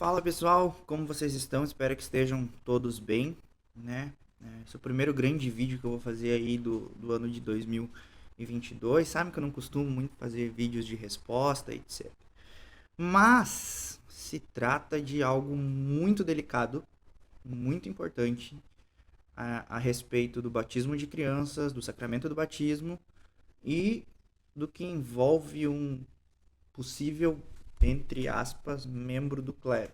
Fala pessoal, como vocês estão? Espero que estejam todos bem, né? Esse é o primeiro grande vídeo que eu vou fazer aí do ano de 2022. Sabe que eu não costumo muito fazer vídeos de resposta, etc. Mas se trata de algo muito delicado, muito importante a respeito do batismo de crianças, do sacramento do batismo e do que envolve um possível, entre aspas, membro do clero,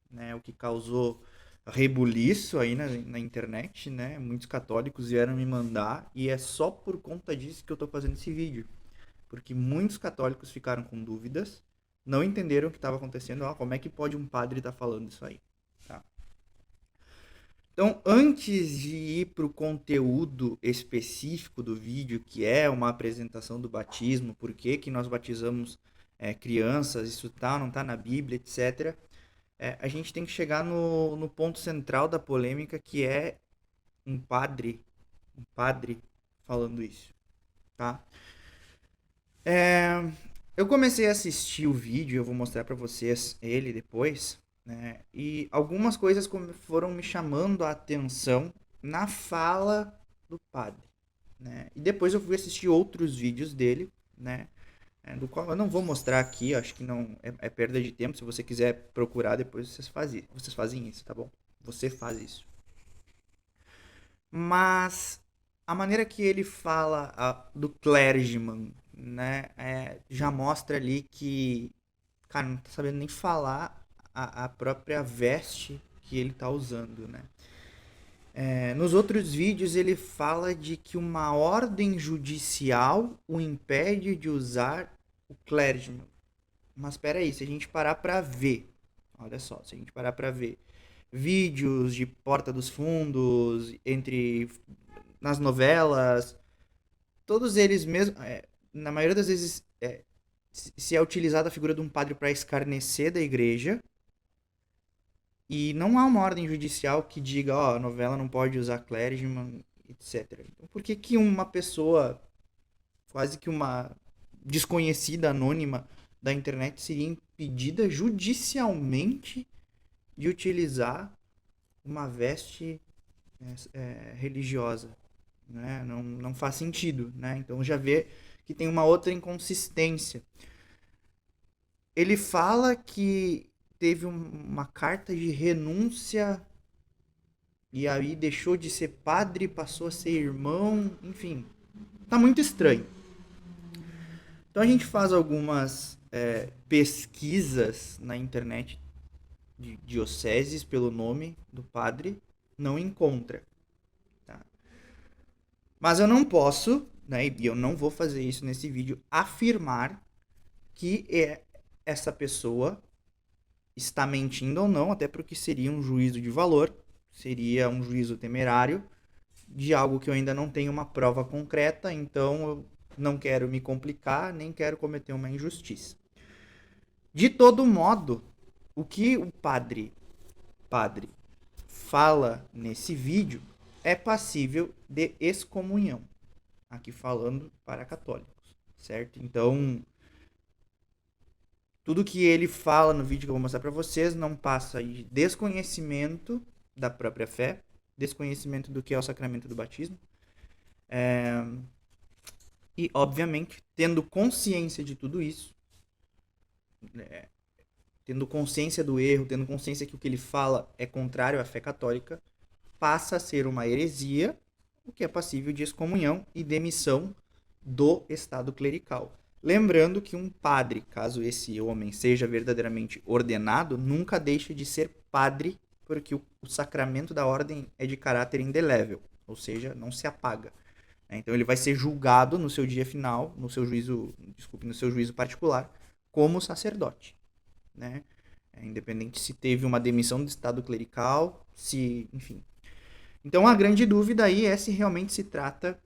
né? O que causou rebuliço aí na internet, né? Muitos católicos vieram me mandar e é só por conta disso que eu tô fazendo esse vídeo, porque muitos católicos ficaram com dúvidas, não entenderam o que estava acontecendo, como é que pode um padre estar falando isso aí, tá? Então, antes de ir para o conteúdo específico do vídeo, que é uma apresentação do batismo, por que nós batizamos crianças, isso tá, não tá na Bíblia, etc. A gente tem que chegar no ponto central da polêmica, que é um padre falando isso, tá? É, eu comecei a assistir o vídeo, eu vou mostrar para vocês ele depois, né? E algumas coisas foram me chamando a atenção na fala do padre, né? E depois eu fui assistir outros vídeos dele, né? Do qual eu não vou mostrar aqui, acho que não é perda de tempo. Se você quiser procurar, depois vocês fazem isso, tá bom? Você faz isso. Mas a maneira que ele fala do clergyman, né, já mostra ali que, cara, não tá sabendo nem falar a própria veste que ele tá usando, né? Nos outros vídeos ele fala de que uma ordem judicial o impede de usar o clergyman. Mas espera aí, se a gente parar pra ver, olha só, se a gente parar pra ver vídeos de Porta dos Fundos, nas novelas, todos eles mesmo, na maioria das vezes, se é utilizada a figura de um padre para escarnecer da igreja, e não há uma ordem judicial que diga, ó, a novela não pode usar clergyman, etc. Então, por que que uma pessoa, quase que uma desconhecida, anônima da internet, seria impedida judicialmente de utilizar uma veste religiosa? Né? Não faz sentido, né? Então já vê que tem uma outra inconsistência. Ele fala que teve uma carta de renúncia e aí deixou de ser padre, passou a ser irmão, enfim, tá muito estranho. Então a gente faz algumas pesquisas na internet de dioceses pelo nome do padre, não encontra. Tá? Mas eu não posso, né, e eu não vou fazer isso nesse vídeo, afirmar que essa pessoa está mentindo ou não, até porque seria um juízo de valor, seria um juízo temerário de algo que eu ainda não tenho uma prova concreta, então eu não quero me complicar, nem quero cometer uma injustiça. De todo modo, o que o padre fala nesse vídeo é passível de excomunhão. Aqui falando para católicos, certo? Então, tudo que ele fala no vídeo que eu vou mostrar para vocês não passa de desconhecimento da própria fé, desconhecimento do que é o sacramento do batismo. E, obviamente, tendo consciência de tudo isso, tendo consciência do erro, tendo consciência que o que ele fala é contrário à fé católica, passa a ser uma heresia, o que é passível de excomunhão e demissão do estado clerical. Lembrando que um padre, caso esse homem seja verdadeiramente ordenado, nunca deixa de ser padre, porque o sacramento da ordem é de caráter indelével, ou seja, não se apaga. Então ele vai ser julgado no seu dia final, no seu juízo particular, como sacerdote, né? Independente se teve uma demissão do estado clerical, enfim. Então a grande dúvida aí é se realmente se trata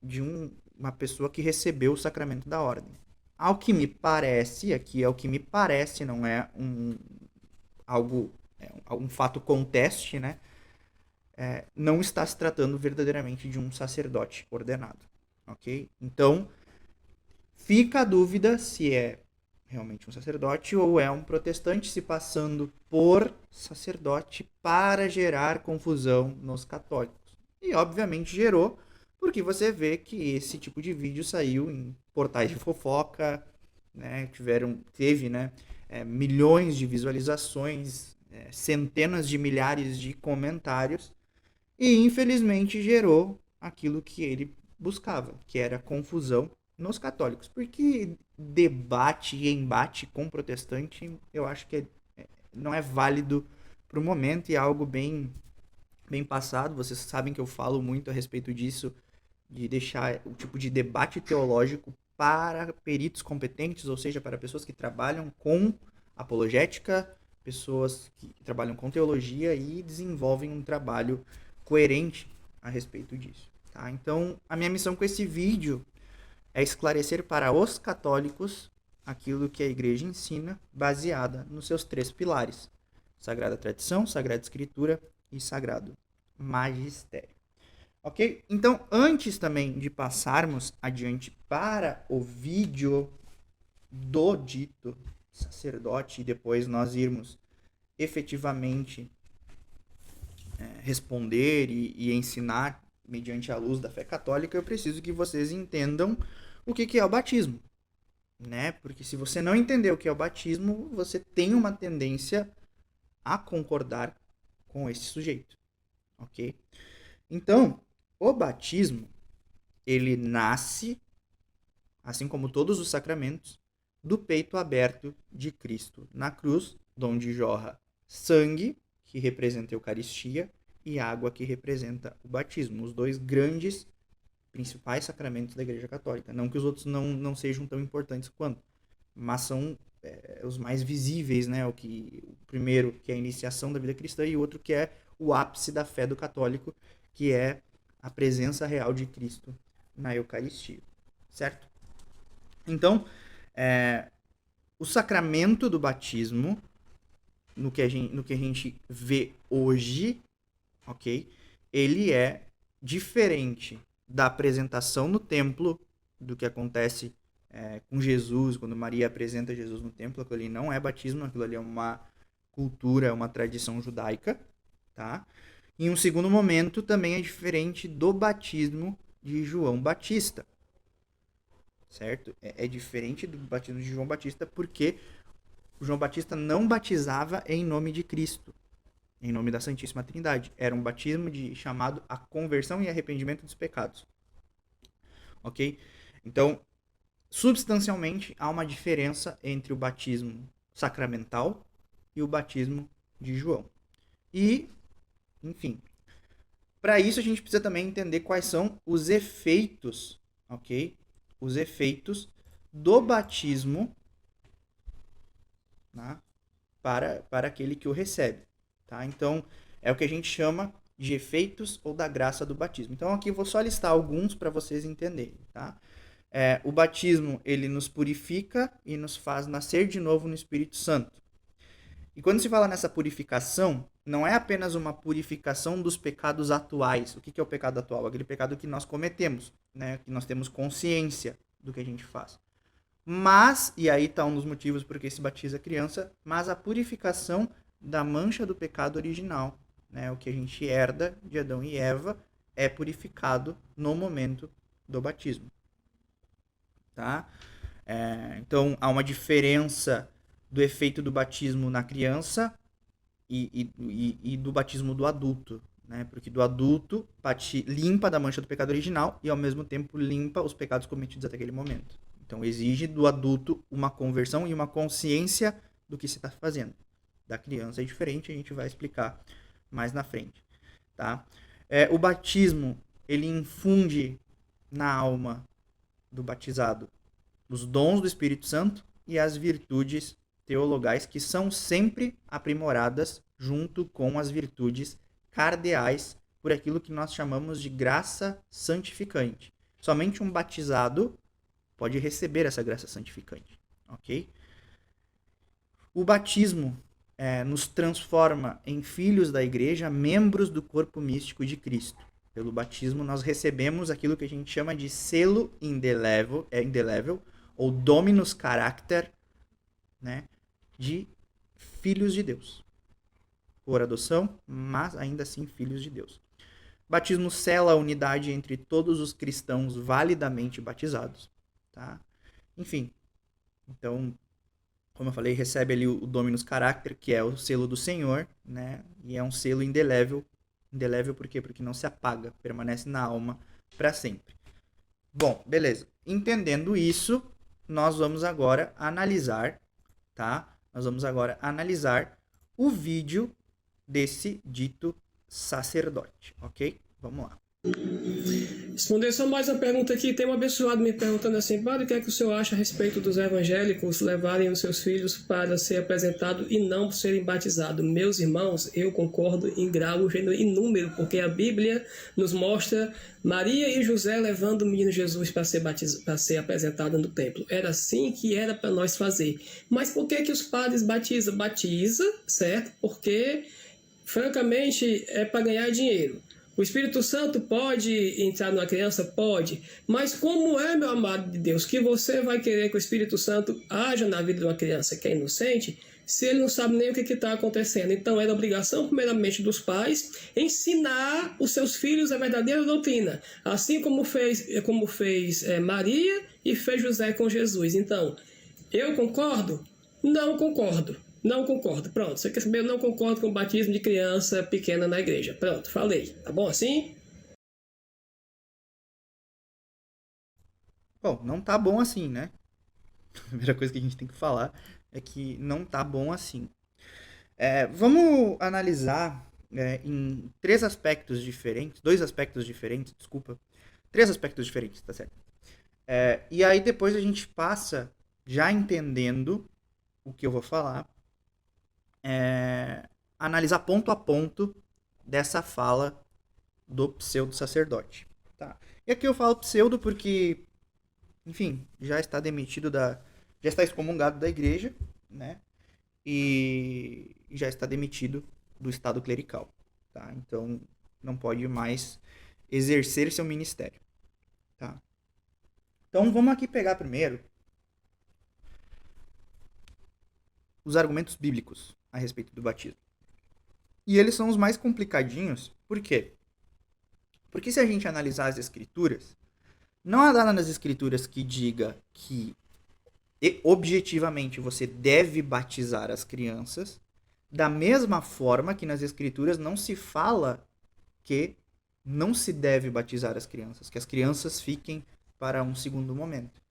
de uma pessoa que recebeu o sacramento da ordem. Ao que me parece, aqui é o que me parece, não é um fato conteste, né? Não está se tratando verdadeiramente de um sacerdote ordenado, ok? Então, fica a dúvida se é realmente um sacerdote ou é um protestante se passando por sacerdote para gerar confusão nos católicos. E obviamente gerou, porque você vê que esse tipo de vídeo saiu em portais de fofoca, né, teve, né, milhões de visualizações, centenas de milhares de comentários, e infelizmente gerou aquilo que ele buscava, que era confusão nos católicos. Porque debate e embate com protestante, eu acho que não é válido para o momento e é algo bem passado. Vocês sabem que eu falo muito a respeito disso, de deixar o tipo de debate teológico para peritos competentes, ou seja, para pessoas que trabalham com apologética, pessoas que trabalham com teologia e desenvolvem um trabalho coerente a respeito disso. Tá? Então, a minha missão com esse vídeo é esclarecer para os católicos aquilo que a igreja ensina, baseada nos seus 3 pilares: Sagrada Tradição, Sagrada Escritura e Sagrado Magistério. Ok? Então, antes também de passarmos adiante para o vídeo do dito sacerdote e depois nós irmos efetivamente responder e ensinar mediante a luz da fé católica, eu preciso que vocês entendam o que é o batismo, né? Porque se você não entender o que é o batismo, você tem uma tendência a concordar com esse sujeito, ok? Então, o batismo, ele nasce, assim como todos os sacramentos, do peito aberto de Cristo na cruz, onde jorra sangue, que representa a Eucaristia, e água, que representa o batismo. Os 2 grandes, principais sacramentos da Igreja Católica. Não que os outros não sejam tão importantes quanto, mas são os mais visíveis, né? O primeiro, que é a iniciação da vida cristã, e o outro que é o ápice da fé do católico, que é a presença real de Cristo na Eucaristia, certo? Então, o sacramento do batismo, no que a gente vê hoje, ok? Ele é diferente da apresentação no templo, do que acontece com Jesus, quando Maria apresenta Jesus no templo. Aquilo ali não é batismo, aquilo ali é uma cultura, uma tradição judaica, tá? Em um segundo momento, também é diferente do batismo de João Batista, certo? É diferente do batismo de João Batista porque o João Batista não batizava em nome de Cristo, em nome da Santíssima Trindade. Era um batismo chamado a conversão e arrependimento dos pecados. Ok? Então, substancialmente, há uma diferença entre o batismo sacramental e o batismo de João. E, enfim, para isso a gente precisa também entender quais são os efeitos, ok? Os efeitos do batismo, né, para aquele que o recebe. Tá? Então, é o que a gente chama de efeitos ou da graça do batismo. Então, aqui eu vou só listar alguns para vocês entenderem. Tá? O batismo, ele nos purifica e nos faz nascer de novo no Espírito Santo. E quando se fala nessa purificação, não é apenas uma purificação dos pecados atuais. O que é o pecado atual? Aquele pecado que nós cometemos, né? Que nós temos consciência do que a gente faz. Mas, e aí está um dos motivos por que se batiza a criança, mas a purificação da mancha do pecado original, né? O que a gente herda de Adão e Eva é purificado no momento do batismo. Tá? Então, há uma diferença do efeito do batismo na criança e do batismo do adulto, né? Porque do adulto limpa da mancha do pecado original e ao mesmo tempo limpa os pecados cometidos até aquele momento. Então exige do adulto uma conversão e uma consciência do que se está fazendo. Da criança é diferente, a gente vai explicar mais na frente, tá? O batismo, ele infunde na alma do batizado os dons do Espírito Santo e as virtudes teologais, que são sempre aprimoradas junto com as virtudes cardeais, por aquilo que nós chamamos de graça santificante. Somente um batizado pode receber essa graça santificante, ok? O batismo nos transforma em filhos da igreja, membros do corpo místico de Cristo. Pelo batismo nós recebemos aquilo que a gente chama de selo indelével ou dominus character né, de filhos de Deus. Por adoção, mas ainda assim filhos de Deus. Batismo sela a unidade entre todos os cristãos validamente batizados. Tá? Enfim, então, como eu falei, recebe ali o Dominus Caracter, que é o selo do Senhor, né? E é um selo indelével. Indelével por quê? Porque não se apaga, permanece na alma para sempre. Bom, beleza. Entendendo isso, nós vamos agora analisar, tá? Nós vamos agora analisar o vídeo desse dito sacerdote, ok? Vamos lá. Responder só mais uma pergunta aqui. Tem um abençoado me perguntando assim: padre, o que é que o senhor acha a respeito dos evangélicos levarem os seus filhos para ser apresentado e não serem batizados? Meus irmãos, eu concordo em grau, gênero e número, porque a Bíblia nos mostra Maria e José levando o menino Jesus para ser apresentado no templo. Era assim que era para nós fazer. Mas por que os padres batizam? Batiza, certo? Porque, francamente, é para ganhar dinheiro. O Espírito Santo pode entrar numa criança? Pode. Mas como é, meu amado de Deus, que você vai querer que o Espírito Santo haja na vida de uma criança que é inocente, se ele não sabe nem o que está acontecendo? Então é da obrigação, primeiramente, dos pais ensinar os seus filhos a verdadeira doutrina. Assim como fez Maria e fez José com Jesus. Então, eu concordo? Não concordo. Não concordo. Pronto. Você quer saber? Eu não concordo com o batismo de criança pequena na igreja. Pronto, falei. Tá bom assim? Bom, não tá bom assim, né? A primeira coisa que a gente tem que falar é que não tá bom assim. Vamos analisar em dois aspectos diferentes, desculpa. Três aspectos diferentes, tá certo? E aí depois a gente passa, já entendendo o que eu vou falar, analisar ponto a ponto dessa fala do pseudo-sacerdote. Tá? E aqui eu falo pseudo porque, enfim, já está demitido já está excomungado da igreja, né? E já está demitido do estado clerical, tá? Então não pode mais exercer seu ministério, tá? Então vamos aqui pegar primeiro os argumentos bíblicos a respeito do batismo. E eles são os mais complicadinhos, por quê? Porque se a gente analisar as escrituras, não há nada nas escrituras que diga que objetivamente você deve batizar as crianças, da mesma forma que nas escrituras não se fala que não se deve batizar as crianças, que as crianças fiquem para um segundo momento.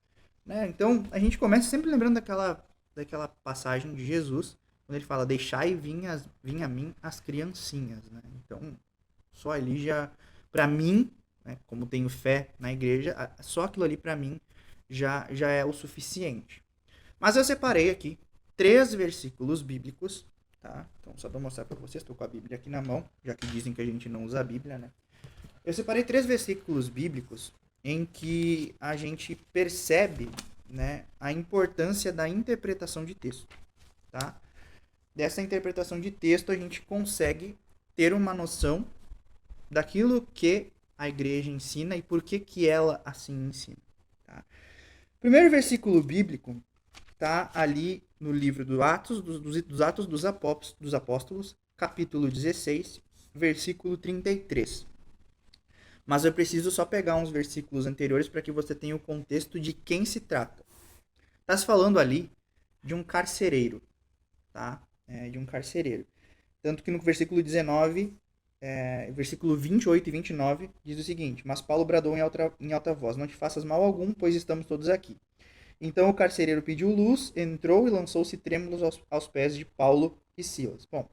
Né? Então a gente começa sempre lembrando daquela passagem de Jesus, quando ele fala: deixai vir a mim as criancinhas. Né? Então só ali já, para mim, né, como tenho fé na igreja, só aquilo ali para mim já é o suficiente. Mas eu separei aqui 3 versículos bíblicos, tá? Então só para mostrar para vocês, estou com a Bíblia aqui na mão, já que dizem que a gente não usa a Bíblia, né? Eu separei 3 versículos bíblicos em que a gente percebe, né, a importância da interpretação de texto, tá? Dessa interpretação de texto a gente consegue ter uma noção daquilo que a igreja ensina e por que ela assim ensina. Tá? Primeiro versículo bíblico está ali no livro dos Atos dos Apóstolos, capítulo 16, versículo 33. Mas eu preciso só pegar uns versículos anteriores para que você tenha o contexto de quem se trata. Está se falando ali de um carcereiro, tá? De um carcereiro. Tanto que no versículo 19, versículo 28 e 29, diz o seguinte: mas Paulo bradou em alta voz: não te faças mal algum, pois estamos todos aqui. Então o carcereiro pediu luz, entrou e lançou-se trêmulos aos pés de Paulo e Silas. Bom,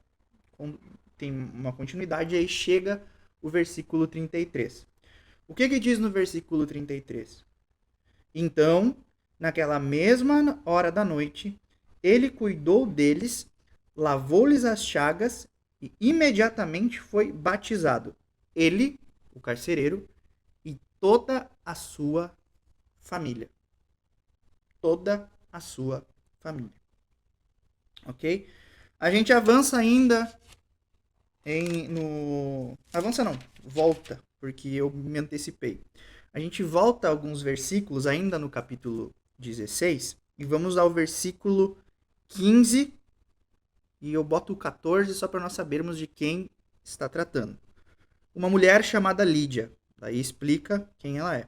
tem uma continuidade, aí chega o versículo 33. O que diz no versículo 33? Então, naquela mesma hora da noite, ele cuidou deles, lavou-lhes as chagas e imediatamente foi batizado. Ele, o carcereiro, e toda a sua família. Toda a sua família. Ok? A gente avança ainda Avança não, volta, porque eu me antecipei. A gente volta alguns versículos ainda no capítulo 16 e vamos ao versículo 15, e eu boto o 14 só para nós sabermos de quem está tratando. Uma mulher chamada Lídia, daí explica quem ela é.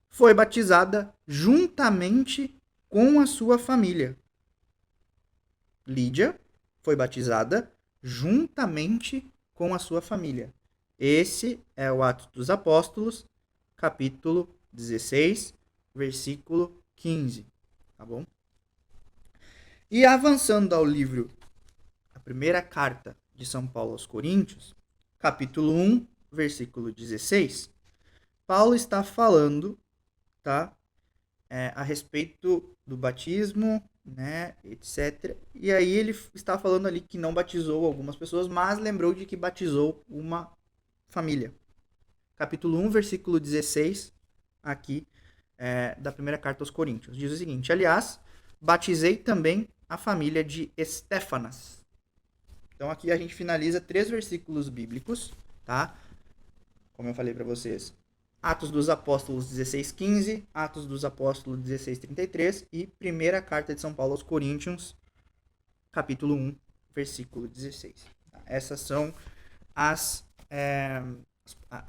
Foi batizada juntamente com a sua família. Lídia foi batizada juntamente com a sua família. Esse é o Atos dos Apóstolos, capítulo 16, versículo 15. Tá bom? E avançando ao livro, a primeira carta de São Paulo aos Coríntios, capítulo 1, versículo 16, Paulo está falando, tá, a respeito do batismo, né, etc. E aí ele está falando ali que não batizou algumas pessoas, mas lembrou de que batizou uma família. Capítulo 1, versículo 16, aqui, da primeira carta aos Coríntios. Diz o seguinte: aliás, batizei também a família de Estéfanas. Então aqui a gente finaliza 3 versículos bíblicos, tá? Como eu falei para vocês, Atos dos Apóstolos 16:15, Atos dos Apóstolos 16:33 e primeira carta de São Paulo aos Coríntios, capítulo 1, versículo 16. Essas são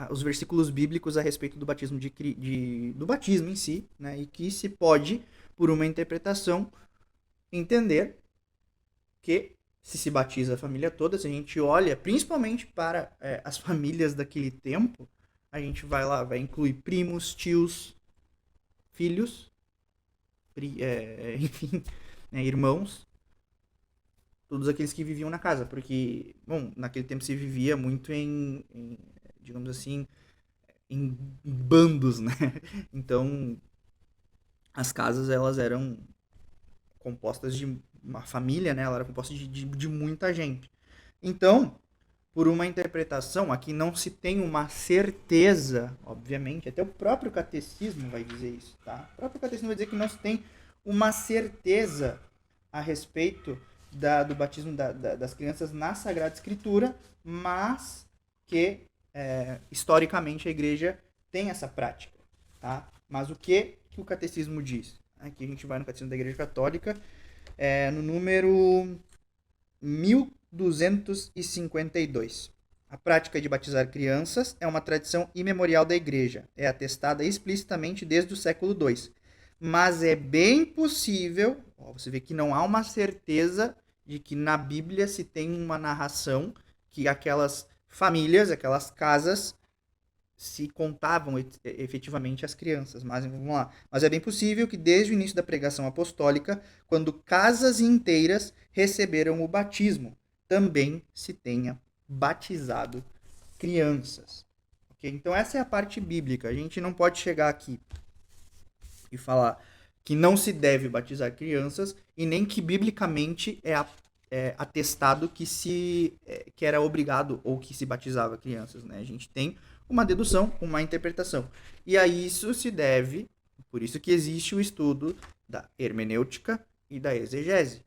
os versículos bíblicos a respeito do batismo do batismo em si, né? E que se pode, por uma interpretação, entender que se batiza a família toda, se a gente olha principalmente para as famílias daquele tempo, a gente vai lá, vai incluir primos, tios, filhos, enfim, né, irmãos, todos aqueles que viviam na casa, porque, bom, naquele tempo se vivia muito digamos assim, em bandos, né? Então, as casas, elas eram compostas de uma família, né? Ela era composta de muita gente. Então, por uma interpretação, aqui não se tem uma certeza, obviamente, até o próprio catecismo vai dizer isso, tá? O próprio catecismo vai dizer que não se tem uma certeza a respeito do batismo das crianças na Sagrada Escritura, mas que, historicamente, a igreja tem essa prática, tá? Mas o que o catecismo diz? Aqui a gente vai no Catecismo da Igreja Católica, no número 1252. A prática de batizar crianças é uma tradição imemorial da Igreja. É atestada explicitamente desde o século II. Mas é bem possível, você vê que não há uma certeza de que na Bíblia se tem uma narração que aquelas famílias, aquelas casas, se contavam efetivamente as crianças. Mas vamos lá. Mas é bem possível que desde o início da pregação apostólica, quando casas inteiras receberam o batismo, também se tenha batizado crianças. Okay? Então essa é a parte bíblica. A gente não pode chegar aqui e falar que não se deve batizar crianças e nem que biblicamente é atestado que era obrigado ou que se batizava crianças, né? A gente tem uma dedução, uma interpretação. E a isso se deve, por isso que existe o estudo da hermenêutica e da exegese,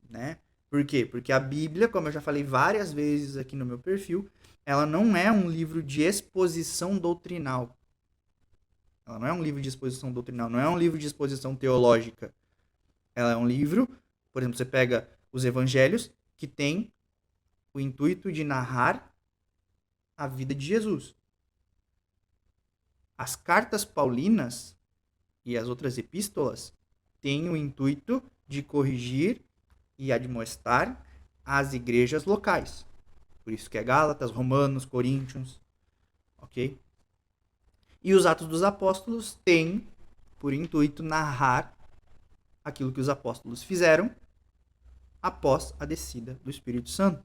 né? Por quê? Porque a Bíblia, como eu já falei várias vezes aqui no meu perfil, ela não é um livro de exposição doutrinal. Ela não é um livro de exposição doutrinal, não é um livro de exposição teológica. Ela é um livro, por exemplo, você pega os evangelhos, que tem o intuito de narrar a vida de Jesus. As cartas paulinas e as outras epístolas têm o intuito de corrigir e admoestar as igrejas locais. Por isso que é Gálatas, Romanos, Coríntios, ok? E os Atos dos Apóstolos têm por intuito narrar aquilo que os apóstolos fizeram após a descida do Espírito Santo.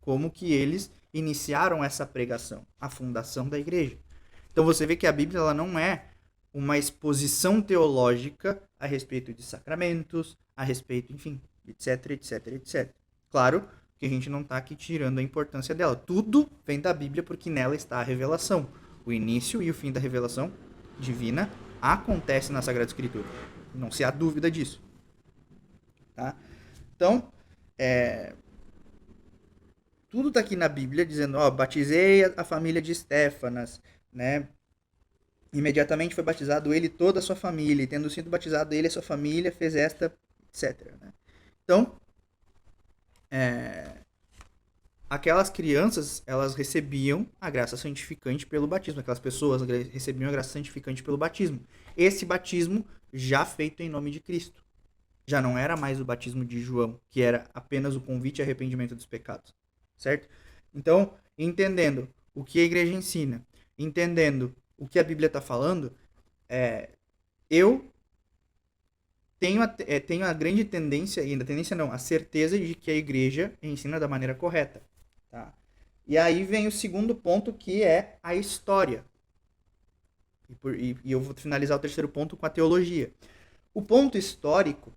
Como que eles iniciaram essa pregação, a fundação da igreja. Então você vê que a Bíblia ela não é uma exposição teológica a respeito de sacramentos, a respeito, enfim, etc, etc, etc. Claro que a gente não está aqui tirando a importância dela. Tudo vem da Bíblia porque nela está a revelação. O início e o fim da revelação divina acontece na Sagrada Escritura. Não se há dúvida disso. Tá? Então, tudo está aqui na Bíblia dizendo, batizei a família de Estéfanas, né? Imediatamente foi batizado ele e toda a sua família, e tendo sido batizado ele e a sua família, fez esta, etc. Né? Então, aquelas crianças, elas recebiam a graça santificante pelo batismo. Aquelas pessoas recebiam a graça santificante pelo batismo. Esse batismo já feito em nome de Cristo. Já não era mais o batismo de João, que era apenas o convite e arrependimento dos pecados. Certo? Então, entendendo o que a igreja ensina, entendendo o que a Bíblia está falando, eu tenho a grande tendência, ainda tendência não, a certeza de que a igreja ensina da maneira correta. Tá? E aí vem o segundo ponto, que é a história. E eu vou finalizar o terceiro ponto com a teologia. O ponto histórico,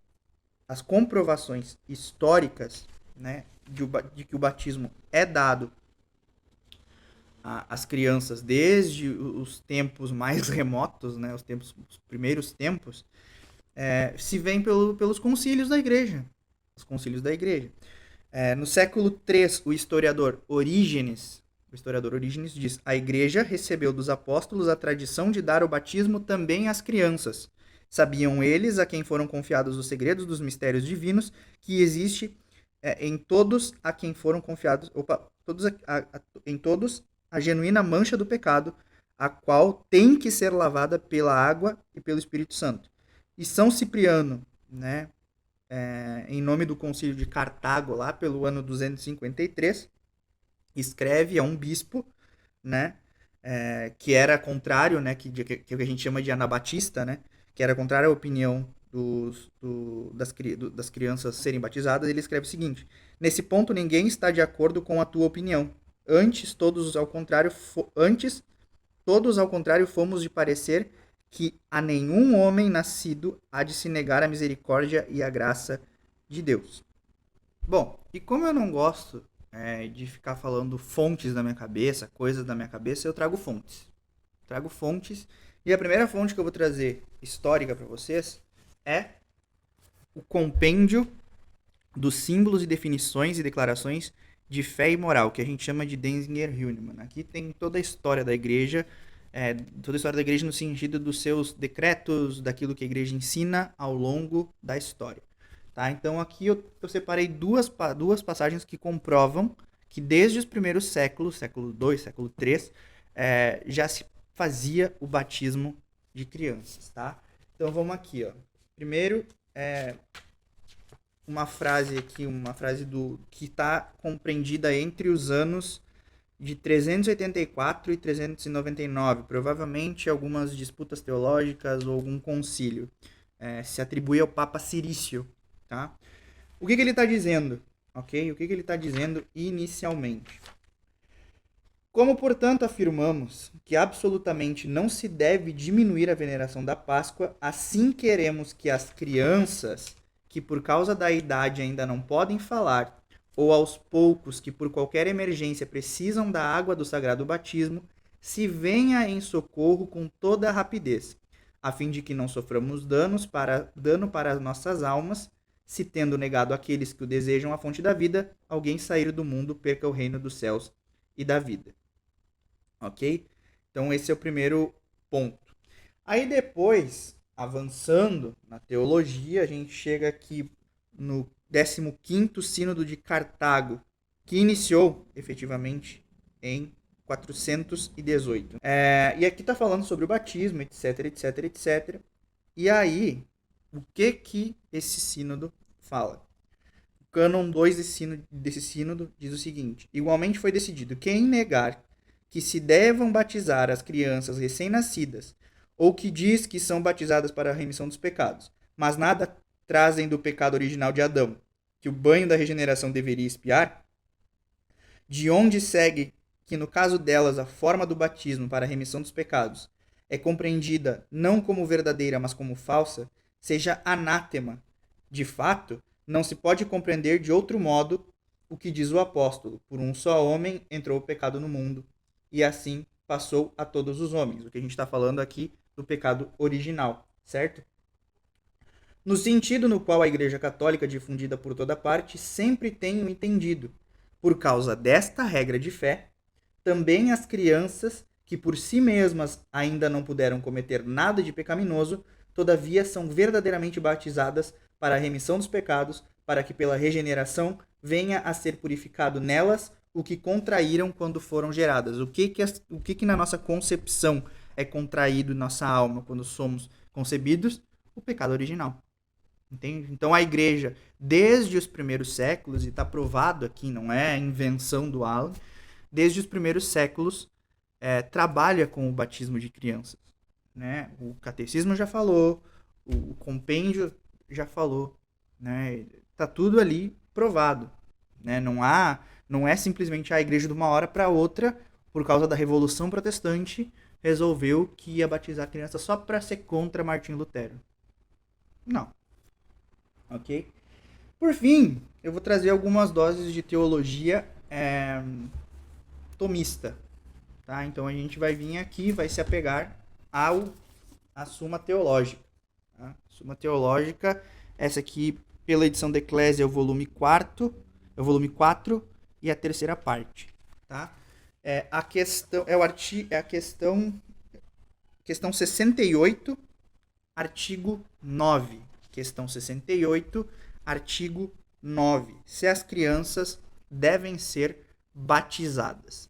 as comprovações históricas, né, de que o batismo é dado às crianças desde os tempos mais remotos, né, os primeiros tempos, se vem pelos concílios da igreja. Os concílios da igreja. No século III, o historiador Orígenes diz: a igreja recebeu dos apóstolos a tradição de dar o batismo também às crianças. Sabiam eles, a quem foram confiados os segredos dos mistérios divinos, que existe em todos a quem foram confiados, em todos a genuína mancha do pecado, a qual tem que ser lavada pela água e pelo Espírito Santo. E São Cipriano, né, em nome do concílio de Cartago, lá pelo ano 253, escreve a um bispo, né, que era contrário, né, que a gente chama de anabatista, né, que era contrário à opinião das crianças serem batizadas. Ele escreve o seguinte: nesse ponto ninguém está de acordo com a tua opinião. Antes, todos ao contrário fomos de parecer que a nenhum homem nascido há de se negar a misericórdia e a graça de Deus. Bom, e como eu não gosto de ficar falando fontes da minha cabeça, coisas da minha cabeça, eu trago fontes. E a primeira fonte que eu vou trazer histórica para vocês é o compêndio dos símbolos e definições e declarações de fé e moral, que a gente chama de Denzinger-Hünemann. Aqui tem toda a história da igreja, no sentido dos seus decretos, daquilo que a igreja ensina ao longo da história. Tá? Então aqui eu separei duas passagens que comprovam que desde os primeiros séculos, século II, século III, já se fazia o batismo de crianças. Tá? Então vamos aqui. Ó. Primeiro, uma frase que está compreendida entre os anos de 384 e 399, provavelmente algumas disputas teológicas ou algum concílio. Se atribui ao Papa Cirício. Tá? O que ele está dizendo? Okay? O que ele está dizendo inicialmente? Como, portanto, afirmamos que absolutamente não se deve diminuir a veneração da Páscoa, assim queremos que as crianças, que por causa da idade ainda não podem falar, ou aos poucos que por qualquer emergência precisam da água do sagrado batismo, se venha em socorro com toda a rapidez, a fim de que não soframos dano para as nossas almas, se tendo negado àqueles que o desejam a fonte da vida, alguém sair do mundo perca o reino dos céus e da vida. Ok? Então esse é o primeiro ponto. Aí depois, avançando na teologia, a gente chega aqui no 15º Sínodo de Cartago, que iniciou efetivamente em 418. E aqui está falando sobre o batismo, etc, etc, etc. E aí, o que esse sínodo fala? O cânon 2 desse sínodo diz o seguinte: igualmente foi decidido quem negar que se devam batizar as crianças recém-nascidas, ou que diz que são batizadas para a remissão dos pecados, mas nada trazem do pecado original de Adão, que o banho da regeneração deveria expiar, de onde segue que no caso delas a forma do batismo para a remissão dos pecados é compreendida não como verdadeira, mas como falsa, seja anátema. De fato, não se pode compreender de outro modo o que diz o apóstolo: por um só homem entrou o pecado no mundo, e assim passou a todos os homens. O que a gente está falando aqui do pecado original, certo? No sentido no qual a Igreja Católica, difundida por toda parte, sempre tem entendido. Por causa desta regra de fé, também as crianças, que por si mesmas ainda não puderam cometer nada de pecaminoso, todavia são verdadeiramente batizadas para a remissão dos pecados, para que pela regeneração venha a ser purificado nelas o que contraíram quando foram geradas. O que na nossa concepção é contraído em nossa alma quando somos concebidos? O pecado original. Entende? Então a igreja, desde os primeiros séculos, e está provado aqui, não é invenção do Alan, desde os primeiros séculos trabalha com o batismo de crianças. Né? O catecismo já falou, o compêndio já falou, né? Tá tudo ali provado, né? Não é simplesmente a igreja de uma hora para outra, por causa da Revolução Protestante, resolveu que ia batizar a criança só para ser contra Martim Lutero. Não. Ok? Por fim, eu vou trazer algumas doses de teologia tomista. Tá? Então a gente vai vir aqui, vai se apegar à Suma Teológica. Tá? Suma Teológica, essa aqui, pela edição da Eclésia, é o volume 4 e a terceira parte. Tá? A questão é a questão 68, artigo 9. Questão 68, artigo 9. Se as crianças devem ser batizadas.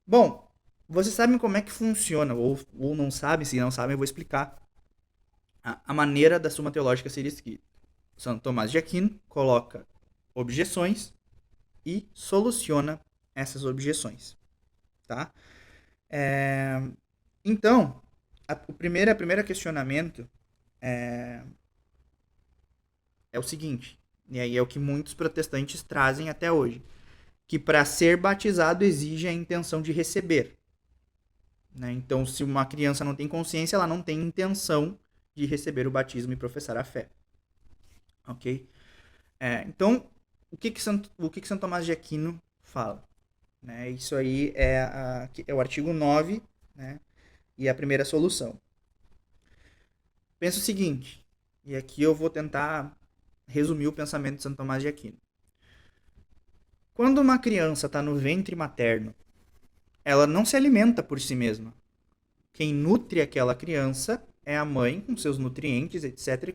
Bom, vocês sabem como é que funciona, ou não sabem, se não sabem, eu vou explicar a maneira da Suma Teológica ser escrita. Santo Tomás de Aquino coloca objeções e soluciona essas objeções. Tá? Então, o primeiro questionamento é o seguinte, e aí é o que muitos protestantes trazem até hoje, que para ser batizado exige a intenção de receber. Né? Então, se uma criança não tem consciência, ela não tem intenção de receber o batismo e professar a fé. Ok? Então, o que Santo Tomás de Aquino fala? Né? Isso aí é o artigo 9, né? E a primeira solução. Pensa o seguinte, e aqui eu vou tentar resumir o pensamento de Santo Tomás de Aquino. Quando uma criança está no ventre materno, ela não se alimenta por si mesma. Quem nutre aquela criança é a mãe, com seus nutrientes, etc.,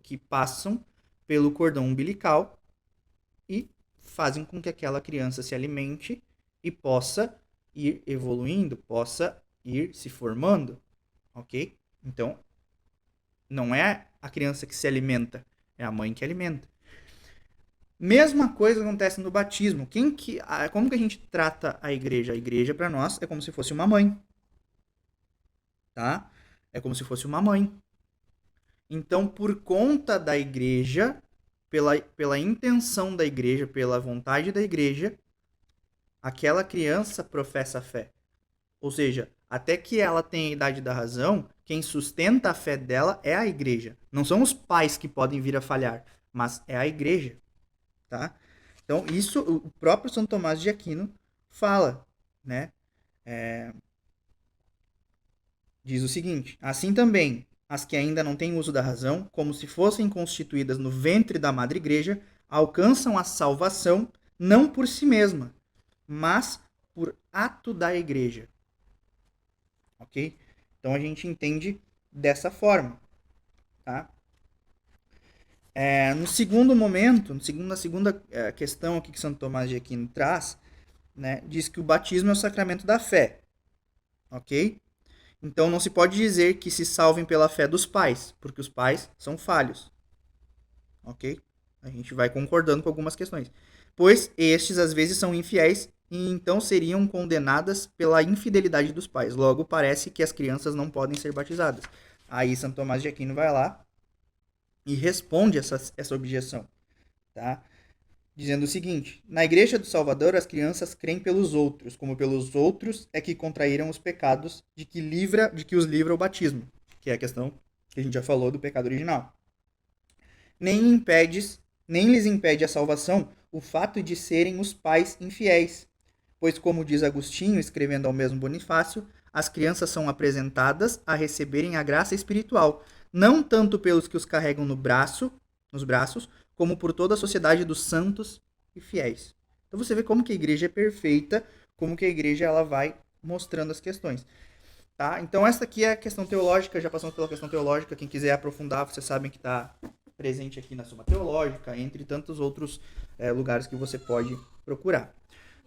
que passam pelo cordão umbilical e fazem com que aquela criança se alimente e possa ir evoluindo, possa ir se formando. Ok? Então, não é a criança que se alimenta, é a mãe que alimenta. Mesma coisa acontece no batismo. Como que a gente trata a igreja? A igreja, para nós, é como se fosse uma mãe. Tá? É como se fosse uma mãe. Então, por conta da igreja, pela intenção da igreja, pela vontade da igreja, aquela criança professa a fé. Ou seja, até que ela tenha a idade da razão, quem sustenta a fé dela é a igreja. Não são os pais que podem vir a falhar, mas é a igreja. Tá? Então, isso o próprio Santo Tomás de Aquino fala, né? Diz o seguinte: assim também, as que ainda não têm uso da razão, como se fossem constituídas no ventre da Madre Igreja, alcançam a salvação não por si mesma, mas por ato da Igreja. Ok? Então a gente entende dessa forma. Tá? No segundo momento, na segunda questão aqui que Santo Tomás de Aquino traz, né, diz que o batismo é o sacramento da fé. Ok? Então não se pode dizer que se salvem pela fé dos pais, porque os pais são falhos. Ok? A gente vai concordando com algumas questões. Pois estes às vezes são infiéis e então seriam condenadas pela infidelidade dos pais. Logo parece que as crianças não podem ser batizadas. Aí Santo Tomás de Aquino vai lá e responde essa objeção, tá? Dizendo o seguinte: na Igreja do Salvador as crianças creem pelos outros, como pelos outros é que contraíram os pecados de que os livra o batismo, que é a questão que a gente já falou do pecado original. Nem lhes impede a salvação o fato de serem os pais infiéis, pois como diz Agostinho, escrevendo ao mesmo Bonifácio, as crianças são apresentadas a receberem a graça espiritual, não tanto pelos que os carregam nos braços, como por toda a sociedade dos santos e fiéis. Então você vê como que a igreja é perfeita, como que a igreja ela vai mostrando as questões. Tá? Então essa aqui é a questão teológica, já passamos pela questão teológica, quem quiser aprofundar, vocês sabem que está presente aqui na Suma Teológica, entre tantos outros lugares que você pode procurar,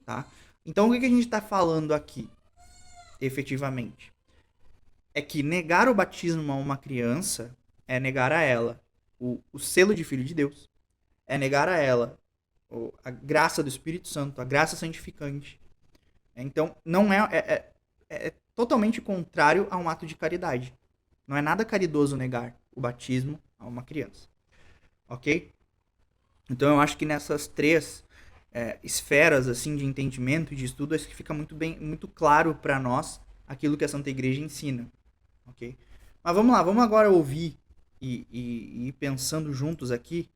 tá? Então, o que a gente está falando aqui, efetivamente? É que negar o batismo a uma criança é negar a ela o selo de filho de Deus, é negar a ela a graça do Espírito Santo, a graça santificante. Então, não é totalmente contrário a um ato de caridade. Não é nada caridoso negar o batismo a uma criança. Ok? Então, eu acho que nessas três esferas assim de entendimento e de estudo, acho que fica muito claro para nós aquilo que a Santa Igreja ensina. Ok? Mas vamos lá, vamos agora ouvir e ir pensando juntos aqui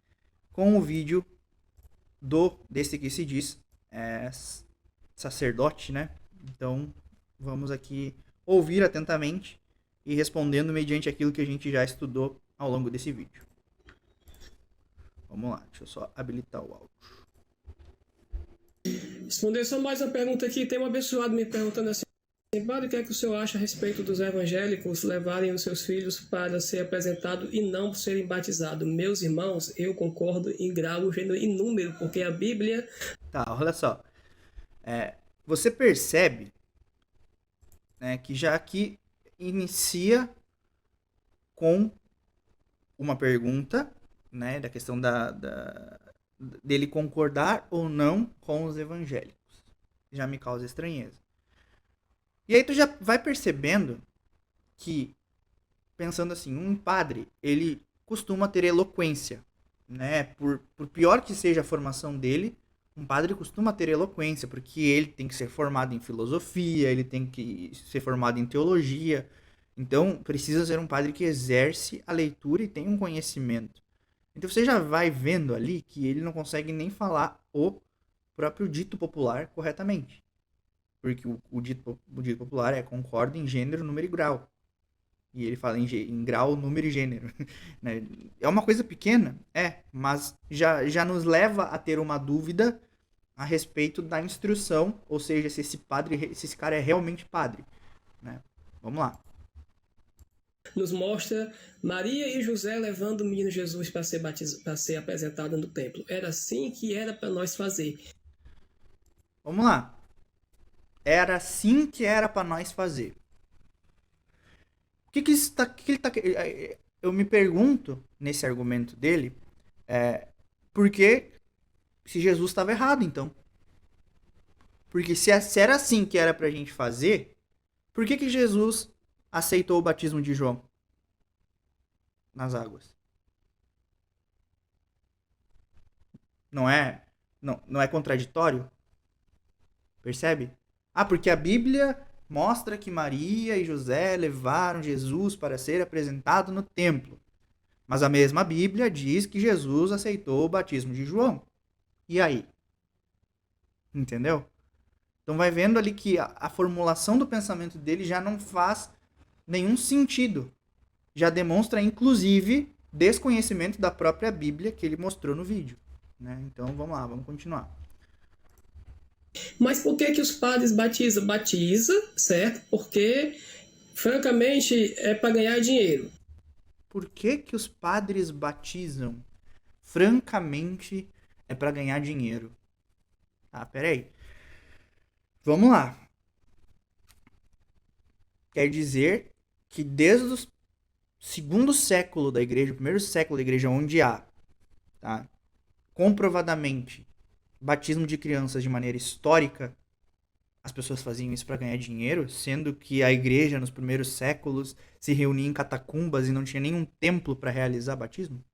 com o vídeo desse que se diz sacerdote, né? Então, vamos aqui ouvir atentamente e respondendo mediante aquilo que a gente já estudou ao longo desse vídeo. Vamos lá, deixa eu só habilitar o áudio. Responder só mais uma pergunta aqui. Tem um abençoado me perguntando assim: padre, o que é que o senhor acha a respeito dos evangélicos levarem os seus filhos para ser apresentado e não serem batizados? Meus irmãos, eu concordo em grau, gênero e número, porque a Bíblia... Tá, olha só. Você percebe, né, que já aqui inicia com uma pergunta, né, da questão dele concordar ou não com os evangélicos. Já me causa estranheza. E aí tu já vai percebendo que, pensando assim, um padre, ele costuma ter eloquência, né? Por pior que seja a formação dele, um padre costuma ter eloquência, porque ele tem que ser formado em filosofia, ele tem que ser formado em teologia. Então, precisa ser um padre que exerce a leitura e tem um conhecimento. Então, você já vai vendo ali que ele não consegue nem falar o próprio dito popular corretamente. Porque o dito popular concorda em gênero, número e grau. E ele fala em grau, número e gênero. É uma coisa pequena, mas já nos leva a ter uma dúvida a respeito da instrução, ou seja, se esse cara é realmente padre. Né? Vamos lá. Nos mostra Maria e José levando o menino Jesus para ser apresentado no templo. Era assim que era para nós fazer. Vamos lá. Era assim que era para nós fazer. O que ele tá... Eu me pergunto, nesse argumento dele, por que se Jesus estava errado, então? Porque se era assim que era pra gente fazer, por que Jesus aceitou o batismo de João nas águas? Não é contraditório? Percebe? Porque a Bíblia mostra que Maria e José levaram Jesus para ser apresentado no templo. Mas a mesma Bíblia diz que Jesus aceitou o batismo de João. E aí? Entendeu? Então vai vendo ali que a formulação do pensamento dele já não faz nenhum sentido. Já demonstra, inclusive, desconhecimento da própria Bíblia que ele mostrou no vídeo. Né? Então vamos lá, vamos continuar. Mas por que os padres batizam? Batiza, certo? Porque, francamente, é para ganhar dinheiro. Por que os padres batizam? Francamente, é para ganhar dinheiro. Peraí. Vamos lá. Quer dizer que desde o segundo século da igreja, o primeiro século da igreja, onde há, comprovadamente, batismo de crianças de maneira histórica, as pessoas faziam isso para ganhar dinheiro, sendo que a igreja nos primeiros séculos se reunia em catacumbas e não tinha nenhum templo para realizar batismo?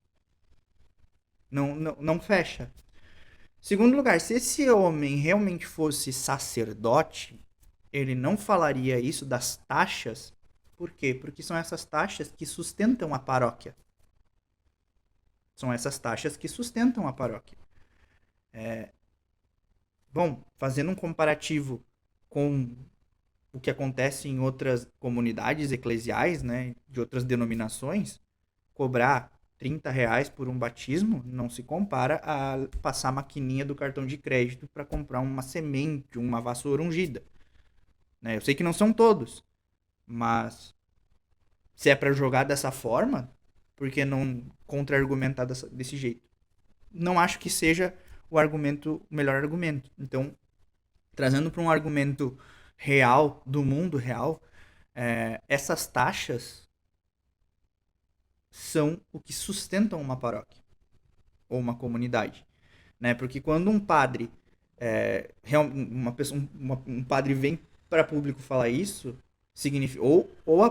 Não fecha. Segundo lugar, se esse homem realmente fosse sacerdote, ele não falaria isso das taxas. Por quê? Porque são essas taxas que sustentam a paróquia. São essas taxas que sustentam a paróquia. Bom, fazendo um comparativo com o que acontece em outras comunidades eclesiais, né, de outras denominações, cobrar R$30 por um batismo não se compara a passar a maquininha do cartão de crédito para comprar uma semente, uma vassoura ungida. Né? Eu sei que não são todos, mas se é para jogar dessa forma, Por que não contra-argumentar desse jeito? Não acho que seja o melhor argumento. Então, trazendo para um argumento real, do mundo real, essas taxas são o que sustentam uma paróquia ou uma comunidade, né? Porque quando um padre, um padre vem para público falar isso, significa ou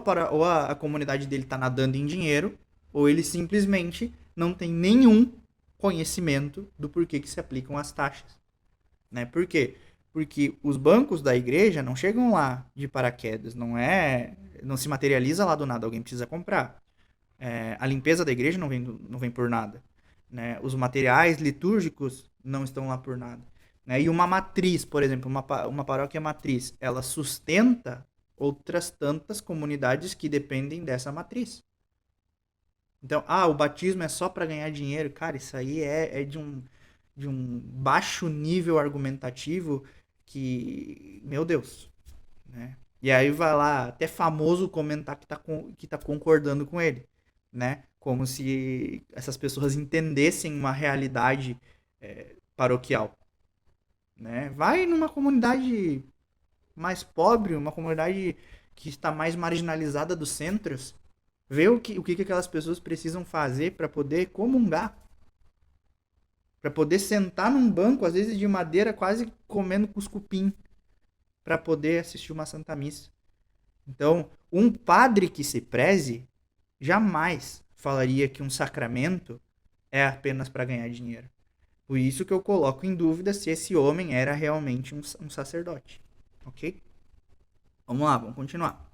a comunidade dele está nadando em dinheiro, ou ele simplesmente não tem nenhum conhecimento do porquê que se aplicam as taxas, né? Por quê? Porque os bancos da igreja não chegam lá de paraquedas, não se materializa lá do nada, alguém precisa comprar. A limpeza da igreja não vem por nada, né? Os materiais litúrgicos não estão lá por nada, né? E uma matriz, por exemplo, uma paróquia matriz, ela sustenta outras tantas comunidades que dependem dessa matriz. Então, o batismo é só para ganhar dinheiro. Cara, isso aí é de um baixo nível argumentativo que, meu Deus, né? E aí vai lá, até famoso comentar que tá concordando com ele, né? Como se essas pessoas entendessem uma realidade paroquial, né? Vai numa comunidade mais pobre, uma comunidade que está mais marginalizada dos centros, vê o que aquelas pessoas precisam fazer para poder comungar, para poder sentar num banco, às vezes de madeira, quase comendo cuscupim, para poder assistir uma Santa Missa. Então, um padre que se preze jamais falaria que um sacramento é apenas para ganhar dinheiro. Por isso que eu coloco em dúvida se esse homem era realmente um sacerdote. Ok? Vamos lá, vamos continuar.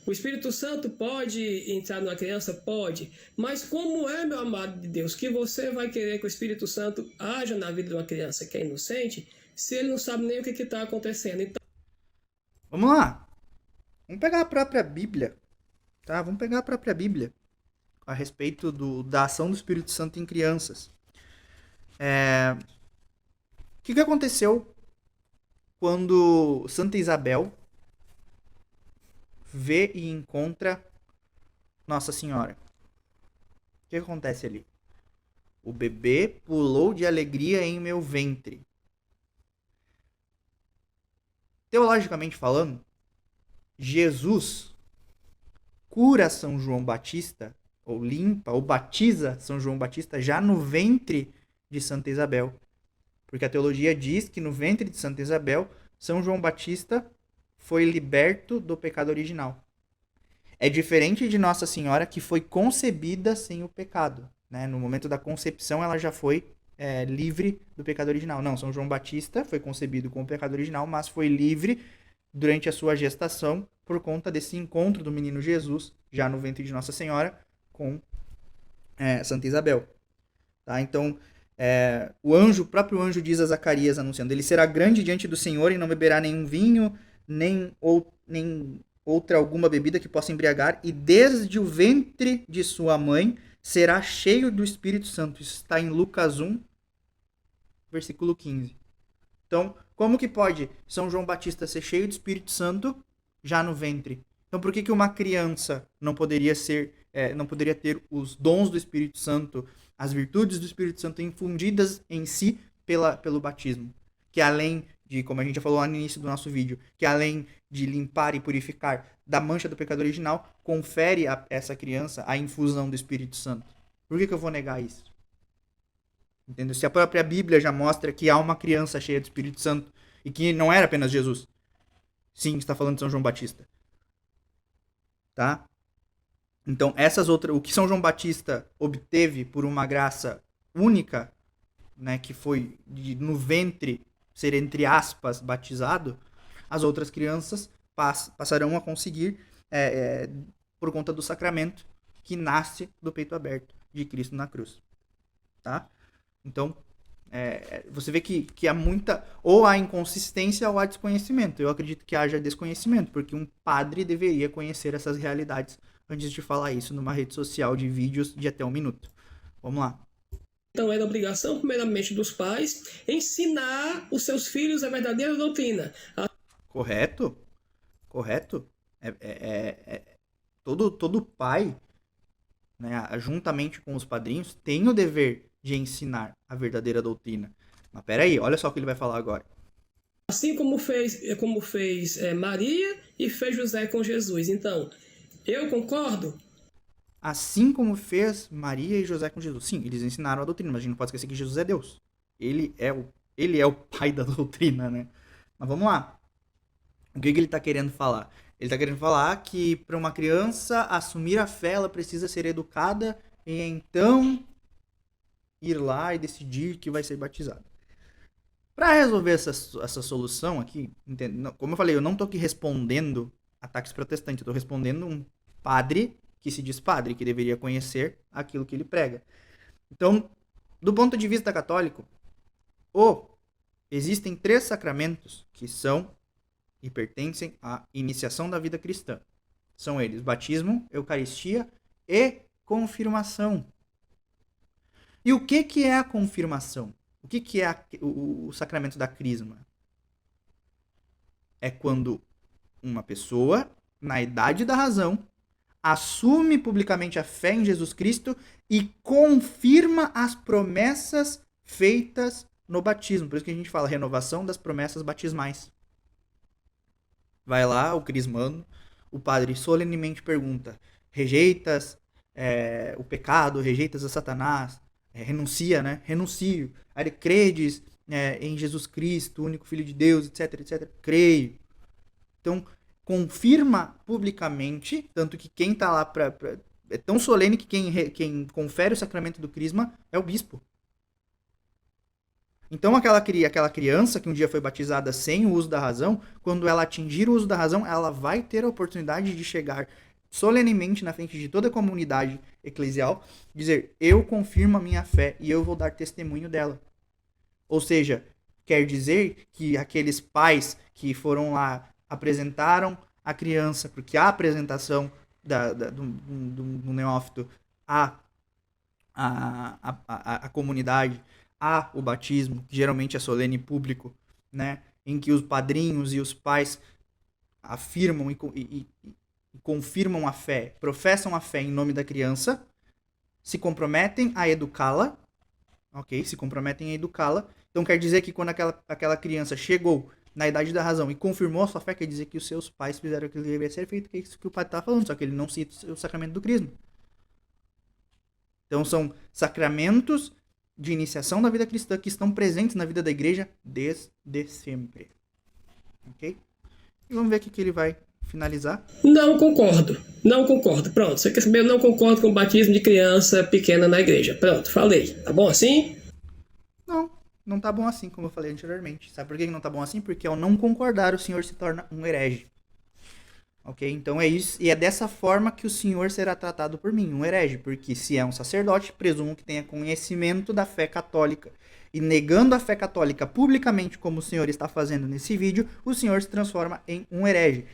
O Espírito Santo pode entrar numa criança? Pode. Mas como é, meu amado de Deus, que você vai querer que o Espírito Santo haja na vida de uma criança que é inocente, se ele não sabe nem o que está acontecendo? Então... Vamos lá. Vamos pegar a própria Bíblia. Tá? Vamos pegar a própria Bíblia a respeito da ação do Espírito Santo em crianças. O que aconteceu quando Santa Isabel vê e encontra Nossa Senhora? O que acontece ali? O bebê pulou de alegria em meu ventre. Teologicamente falando, Jesus cura São João Batista, ou limpa, ou batiza São João Batista já no ventre de Santa Isabel. Porque a teologia diz que no ventre de Santa Isabel, São João Batista foi liberto do pecado original. É diferente de Nossa Senhora, que foi concebida sem o pecado, né? No momento da concepção, ela já foi livre do pecado original. Não, São João Batista foi concebido com o pecado original, mas foi livre durante a sua gestação por conta desse encontro do menino Jesus, já no ventre de Nossa Senhora, com Santa Isabel. Tá? Então, o próprio anjo diz a Zacarias, anunciando: ele será grande diante do Senhor e não beberá nenhum vinho, nem outra alguma bebida que possa embriagar, e desde o ventre de sua mãe será cheio do Espírito Santo. Isso está em Lucas 1, versículo 15. Então, como que pode São João Batista ser cheio do Espírito Santo já no ventre? Então, por que uma criança não poderia ter os dons do Espírito Santo, as virtudes do Espírito Santo infundidas em si pelo batismo? Que além de, como a gente já falou lá no início do nosso vídeo, que além de limpar e purificar da mancha do pecado original, confere a essa criança a infusão do Espírito Santo. Por que eu vou negar isso? Entendeu? Se a própria Bíblia já mostra que há uma criança cheia do Espírito Santo e que não era apenas Jesus. Sim, está falando de São João Batista. Tá? Então, o que São João Batista obteve por uma graça única, né, que foi no ventre ser, entre aspas, batizado, as outras crianças passarão a conseguir por conta do sacramento que nasce do peito aberto de Cristo na cruz. Tá? Então, você vê que há muita... ou há inconsistência ou há desconhecimento. Eu acredito que haja desconhecimento, porque um padre deveria conhecer essas realidades antes de falar isso numa rede social de vídeos de até 1 minuto. Vamos lá. Então, é da obrigação, primeiramente, dos pais ensinar os seus filhos a verdadeira doutrina. Correto. Todo pai né, juntamente com os padrinhos, tem o dever de ensinar a verdadeira doutrina. Mas peraí, olha só o que ele vai falar agora. Assim como fez Maria e fez José com Jesus. Então, eu concordo. Assim como fez Maria e José com Jesus. Sim, eles ensinaram a doutrina, mas a gente não pode esquecer que Jesus é Deus. Ele é o pai da doutrina, né? Mas vamos lá. O que ele está querendo falar? Ele está querendo falar que para uma criança assumir a fé, ela precisa ser educada e então ir lá e decidir que vai ser batizada. Para resolver essa solução aqui, como eu falei, eu não estou aqui respondendo ataques protestantes, eu estou respondendo um padre que se diz padre, que deveria conhecer aquilo que ele prega. Então, do ponto de vista católico, existem 3 sacramentos que são e pertencem à iniciação da vida cristã. São eles: batismo, eucaristia e confirmação. E o que é a confirmação? O que é o sacramento da crisma? É quando uma pessoa, na idade da razão, assume publicamente a fé em Jesus Cristo e confirma as promessas feitas no batismo. Por isso que a gente fala renovação das promessas batismais. Vai lá o crismando, o padre solenemente pergunta: rejeitas o pecado, rejeitas a Satanás, renuncia, né? Renuncio. Aí credes em Jesus Cristo, único Filho de Deus, etc, etc. Creio. Então, confirma publicamente, tanto que quem está lá é tão solene que quem confere o sacramento do crisma é o bispo. Então, aquela criança que um dia foi batizada sem o uso da razão, quando ela atingir o uso da razão, ela vai ter a oportunidade de chegar solenemente na frente de toda a comunidade eclesial, dizer: eu confirmo a minha fé e eu vou dar testemunho dela. Ou seja, quer dizer que aqueles pais que foram lá, apresentaram a criança, porque a apresentação do neófito à comunidade, o batismo, que geralmente é solene e público, né, em que os padrinhos e os pais afirmam e confirmam a fé, professam a fé em nome da criança, se comprometem a educá-la, ok? Se comprometem a educá-la. Então quer dizer que quando aquela criança chegou na idade da razão e confirmou a sua fé, quer dizer que os seus pais fizeram aquilo que deveria ser feito, que é isso que o padre está falando, só que ele não cita o sacramento do crisma. Então são sacramentos de iniciação da vida cristã que estão presentes na vida da igreja desde sempre. Ok? E vamos ver o que ele vai finalizar. Não concordo. Não concordo. Pronto. Você quer saber? Eu não concordo com o batismo de criança pequena na igreja. Pronto, falei. Tá bom assim? Não tá bom assim, como eu falei anteriormente. Sabe por que não tá bom assim? Porque ao não concordar, o senhor se torna um herege. Ok? Então é isso. E é dessa forma que o senhor será tratado por mim, um herege. Porque se é um sacerdote, presumo que tenha conhecimento da fé católica. E negando a fé católica publicamente, como o senhor está fazendo nesse vídeo, o senhor se transforma em um herege.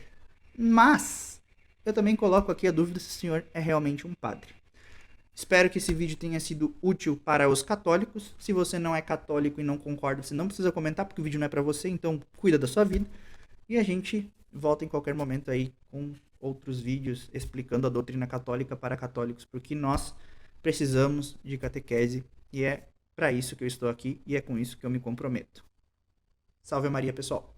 Mas eu também coloco aqui a dúvida se o senhor é realmente um padre. Espero que esse vídeo tenha sido útil para os católicos. Se você não é católico e não concorda, você não precisa comentar, porque o vídeo não é para você, então cuida da sua vida. E a gente volta em qualquer momento aí com outros vídeos explicando a doutrina católica para católicos, porque nós precisamos de catequese e é para isso que eu estou aqui e é com isso que eu me comprometo. Salve Maria, pessoal!